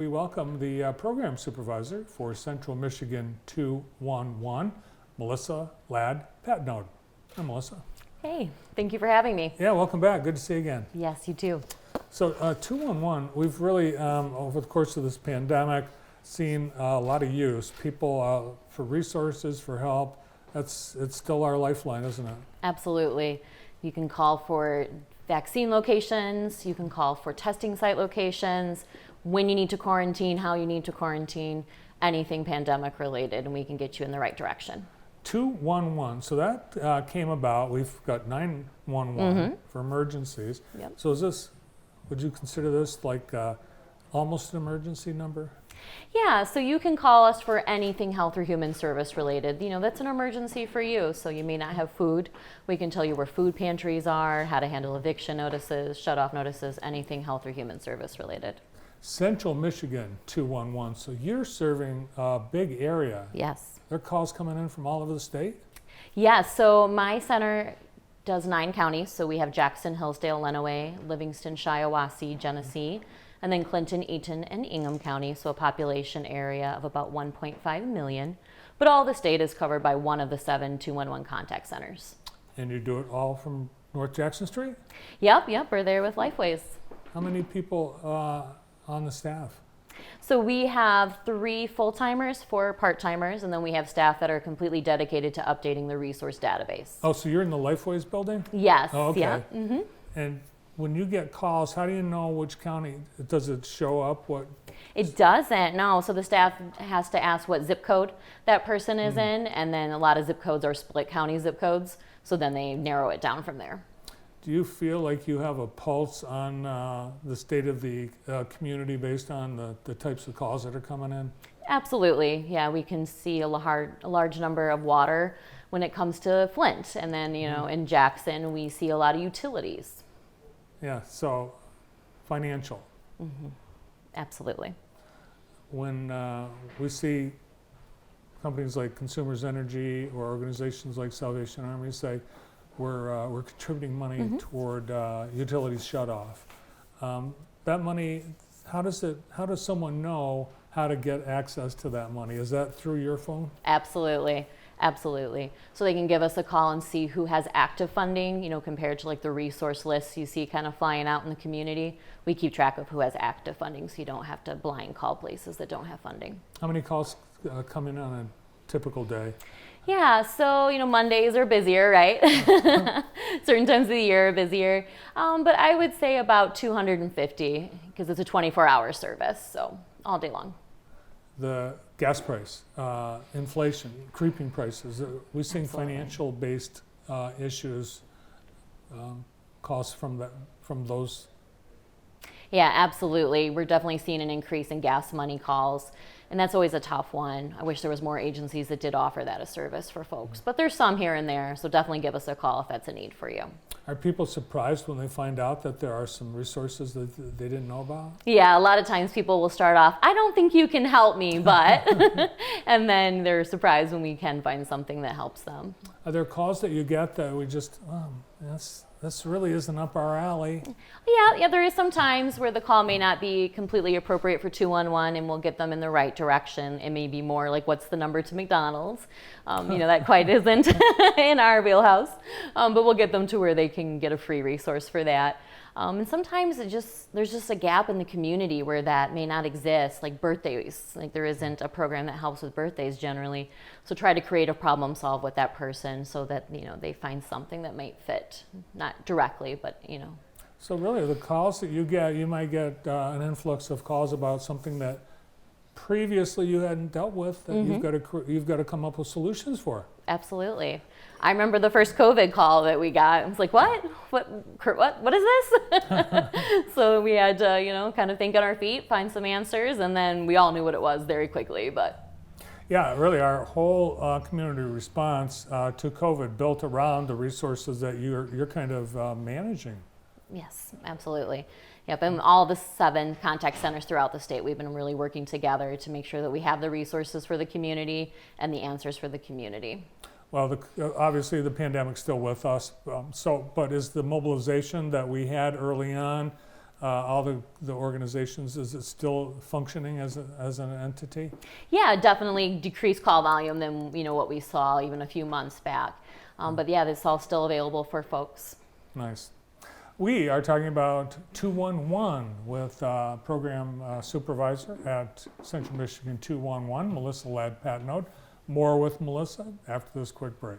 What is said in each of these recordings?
We welcome the program supervisor for Central Michigan 211, Melissa Ladd-Patnode. Hi, Melissa. Hey, thank you for having me. Yeah, welcome back. Good to see you again. Yes, you too. So 211, we've really, over the course of this pandemic, seen a lot of use. People for resources, for help. It's still our lifeline, isn't it? Absolutely. You can call for vaccine locations, you can call for testing site locations, when you need to quarantine, how you need to quarantine, anything pandemic related, and we can get you in the right direction. 211, so that came about. We've got 911 for emergencies. Yep. So would you consider this like almost an emergency number? Yeah, so you can call us for anything health or human service related. That's an emergency for you. So you may not have food. We can tell you where food pantries are, how to handle eviction notices, shut-off notices, anything health or human service related. Central Michigan 211, so you're serving a big area. Yes. There are calls coming in from all over the state? Yes, so my center does 9 counties. So we have Jackson, Hillsdale, Lenawee, Livingston, Shiawassee, Genesee, and then Clinton, Eaton, and Ingham County, so a population area of about 1.5 million. But all the state is covered by one of the 7 211 contact centers. And you do it all from North Jackson Street? Yep, we're there with Lifeways. How many people on the staff? So we have 3 full-timers, 4 part-timers, and then we have staff that are completely dedicated to updating the resource database. Oh, so you're in the Lifeways building? Yes. Oh, okay. Yeah. And when you get calls, how do you know which county? Does it show up what? It doesn't, no. So the staff has to ask what zip code that person is in, and then a lot of zip codes are split county zip codes, so then they narrow it down from there. Do you feel like you have a pulse on the state of the community based on the types of calls that are coming in? Absolutely, yeah. We can see a large number of water when it comes to Flint, and then in Jackson we see a lot of utilities. Yeah, so financial. Absolutely. When we see companies like Consumers Energy or organizations like Salvation Army say, we're contributing money toward utilities shutoff. That money, how does someone know how to get access to that money? Is that through your phone? Absolutely. So they can give us a call and see who has active funding, compared to like the resource lists you see kind of flying out in the community. We keep track of who has active funding, so you don't have to blind call places that don't have funding. How many calls come in on a typical day? Yeah, so Mondays are busier, right? Certain times of the year are busier, but I would say about 250 because it's a 24-hour service, so all day long. The gas price, inflation, creeping prices. We're seeing financial-based issues, costs from those. Yeah, absolutely. We're definitely seeing an increase in gas money calls, and that's always a tough one. I wish there was more agencies that did offer that as service for folks, but there's some here and there, so definitely give us a call if that's a need for you. Are people surprised when they find out that there are some resources that they didn't know about? Yeah, a lot of times people will start off, I don't think you can help me, but, and then they're surprised when we can find something that helps them. Are there calls that you get that we just, this really isn't up our alley? Yeah, there is some times where the call may not be completely appropriate for 211, and we'll get them in the right direction. It may be more like, what's the number to McDonald's? That quite isn't in our wheelhouse, but we'll get them to where they can get a free resource for that. And sometimes there's just a gap in the community where that may not exist, like birthdays. Like there isn't a program that helps with birthdays generally. So try to create a problem solve with that person so that they find something that might fit, not directly, but So really, the calls that you get, you might get an influx of calls about something that previously you hadn't dealt with that you've got to come up with solutions for. Absolutely. I remember the first COVID call that we got. I was like, what is this? So we had to, kind of think on our feet, find some answers, and then we all knew what it was very quickly. But yeah, really, our whole community response to COVID built around the resources that you're kind of managing. Yes, absolutely. Yep, and all the 7 contact centers throughout the state, we've been really working together to make sure that we have the resources for the community and the answers for the community. Well, obviously the pandemic's still with us, but is the mobilization that we had early on all the organizations, is it still functioning as an entity? Yeah, definitely decreased call volume than what we saw even a few months back. But yeah, this is all still available for folks. Nice. We are talking about 211 with program supervisor at Central Michigan 211, Melissa Ladd-Patnode. More with Melissa after this quick break.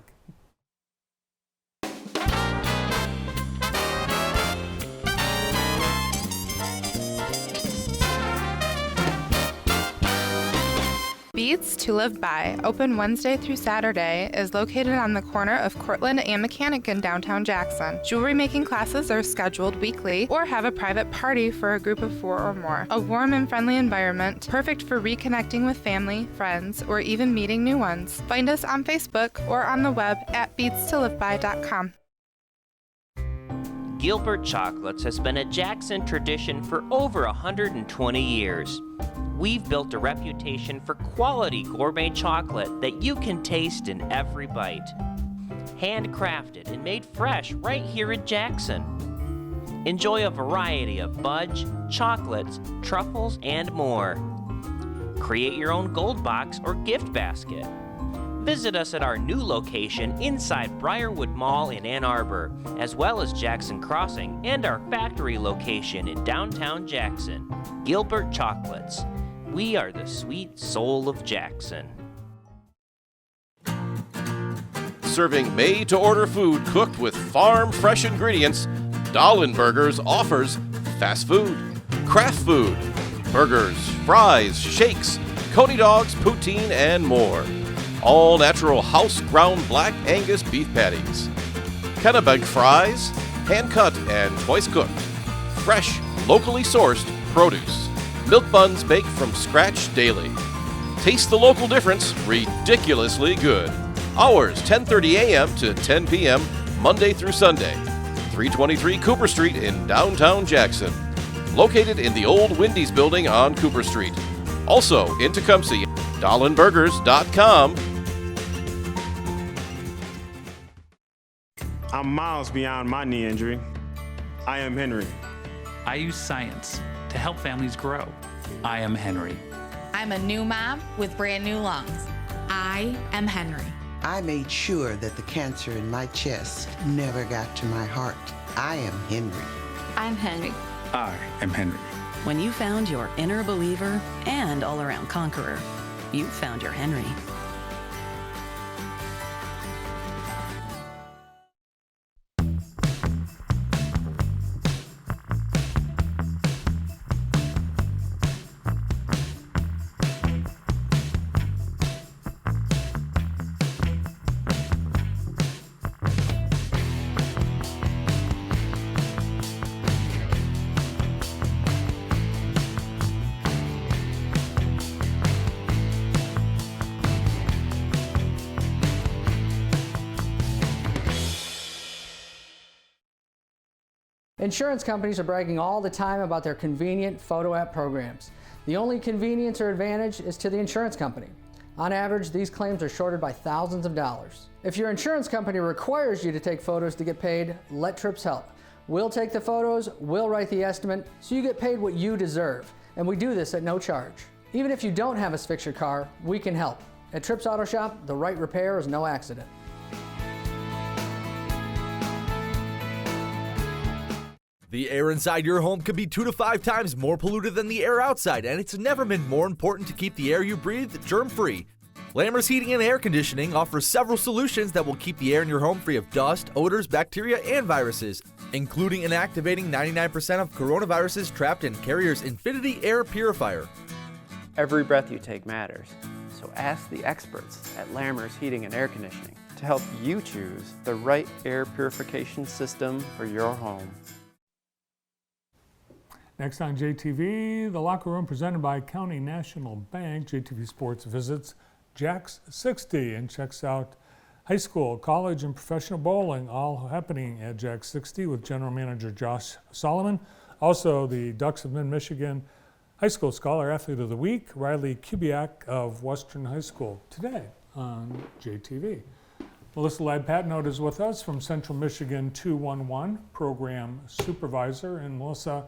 Beats to Live By, open Wednesday through Saturday, is located on the corner of Cortland and Mechanic in downtown Jackson. Jewelry making classes are scheduled weekly or have a private party for a group of 4 or more. A warm and friendly environment, perfect for reconnecting with family, friends, or even meeting new ones. Find us on Facebook or on the web at beatstoliveby.com. Gilbert Chocolates has been a Jackson tradition for over 120 years. We've built a reputation for quality gourmet chocolate that you can taste in every bite. Handcrafted and made fresh right here in Jackson. Enjoy a variety of fudge, chocolates, truffles, and more. Create your own gold box or gift basket. Visit us at our new location inside Briarwood Mall in Ann Arbor, as well as Jackson Crossing and our factory location in downtown Jackson. Gilbert Chocolates. We are the sweet soul of Jackson. Serving made-to-order food cooked with farm-fresh ingredients, Dahlin Burgers offers fast food, craft food, burgers, fries, shakes, Coney dogs, poutine, and more. All-natural house-ground black Angus beef patties, Kennebec fries, hand-cut and twice-cooked, fresh, locally sourced produce, milk buns baked from scratch daily. Taste the local difference, ridiculously good. Hours 10:30 a.m. to 10 p.m. Monday through Sunday. 323 Cooper Street in downtown Jackson. Located in the old Wendy's building on Cooper Street. Also in Tecumseh, DahlinBurgers.com. I'm miles beyond my knee injury. I am Henry. I use science to help families grow. I am Henry. I'm a new mom with brand new lungs. I am Henry. I made sure that the cancer in my chest never got to my heart. I am Henry. I'm Henry. I am Henry. When you found your inner believer and all-around conqueror, you found your Henry. Insurance companies are bragging all the time about their convenient photo app programs. The only convenience or advantage is to the insurance company. On average, these claims are shorted by thousands of dollars. If your insurance company requires you to take photos to get paid, let Trips help. We'll take the photos, we'll write the estimate, so you get paid what you deserve. And we do this at no charge. Even if you don't have us fix your car, we can help. At Trips Auto Shop, the right repair is no accident. The air inside your home could be 2 to 5 times more polluted than the air outside, and it's never been more important to keep the air you breathe germ-free. Lammers Heating and Air Conditioning offers several solutions that will keep the air in your home free of dust, odors, bacteria, and viruses, including inactivating 99% of coronaviruses trapped in Carrier's Infinity Air Purifier. Every breath you take matters, so ask the experts at Lammers Heating and Air Conditioning to help you choose the right air purification system for your home. Next on JTV, the locker room presented by County National Bank. JTV Sports visits Jack's 60 and checks out high school, college, and professional bowling, all happening at Jack's 60 with General Manager Josh Solomon. Also, the Ducks of Mid-Michigan High School Scholar Athlete of the Week, Riley Kubiak of Western High School, today on JTV. Melissa Ladd-Patnode is with us from Central Michigan 211, Program Supervisor. And Melissa,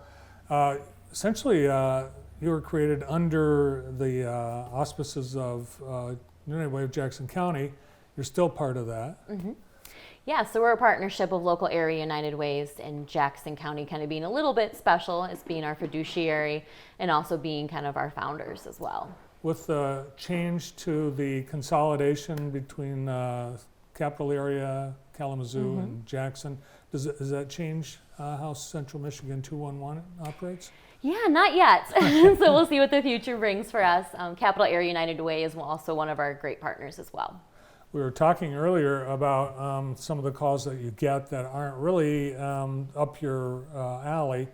Essentially, you were created under the auspices of United Way of Jackson County. You're still part of that. Yeah, so we're a partnership of local area United Ways and Jackson County kind of being a little bit special as being our fiduciary and also being kind of our founders as well. With the change to the consolidation between capital area, Kalamazoo and Jackson, does that change how Central Michigan 211 operates? Yeah, not yet. So we'll see what the future brings for us. Capital Area United Way is also one of our great partners as well. We were talking earlier about some of the calls that you get that aren't really up your alley.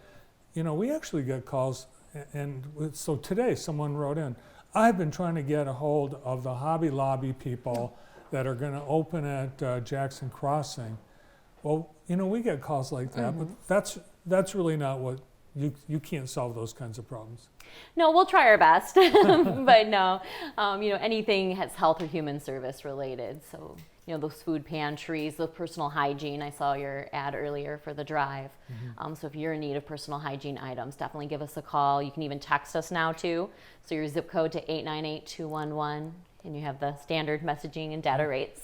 You know, we actually get calls, and so today someone wrote in, I've been trying to get a hold of the Hobby Lobby people that are going to open at Jackson Crossing. Well, you know, we get calls like that, but that's really not what, you can't solve those kinds of problems. No, we'll try our best, but no, you know, anything that's health or human service related. So, you know, those food pantries, the personal hygiene. I saw your ad earlier for the drive. So if you're in need of personal hygiene items, definitely give us a call. You can even text us now too. So your zip code to 898-211, and you have the standard messaging and data rates.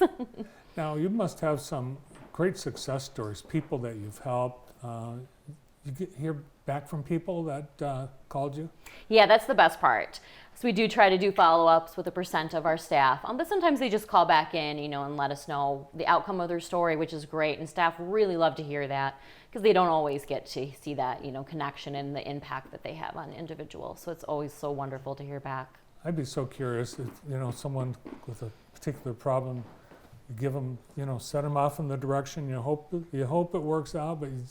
Now, you must have some great success stories, people that you've helped. You hear back from people that called you? Yeah, that's the best part. So we do try to do follow-ups with a % of our staff, but sometimes they just call back in, you know, and let us know the outcome of their story, which is great. And staff really love to hear that because they don't always get to see that, you know, connection and the impact that they have on individuals. So it's always so wonderful to hear back. I'd be so curious if, you know, someone with a particular problem, you give them, you know, set them off in the direction, you hope it works out, but you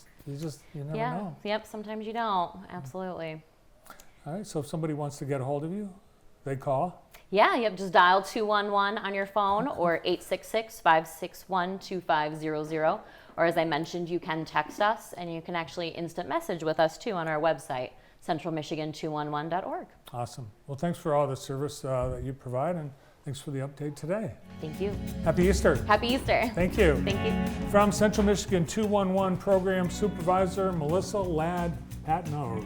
never know. Yep, sometimes you don't. Absolutely. All right, so if somebody wants to get a hold of you, they call? Yeah, yep, just dial 211 on your phone or 866-561-2500. Or as I mentioned, you can text us and you can actually instant message with us too on our website, centralmichigan211.org. Awesome. Well, thanks for all the service that you provide, and thanks for the update today. Thank you. Happy Easter. Happy Easter. Thank you. Thank you. From Central Michigan 211 Program Supervisor Melissa Ladd-Patnode.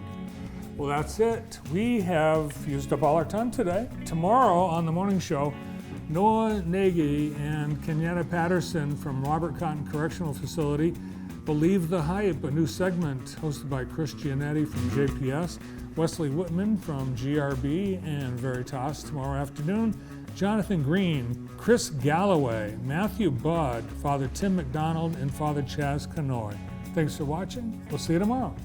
Well, that's it. We have used up all our time today. Tomorrow on the morning show, Noah Nagy and Kenyatta Patterson from Robert Cotton Correctional Facility Believe the Hype, a new segment hosted by Chris Giannetti from JPS, Wesley Whitman from GRB and Veritas tomorrow afternoon, Jonathan Green, Chris Galloway, Matthew Budd, Father Tim McDonald, and Father Chaz Canoy. Thanks for watching. We'll see you tomorrow.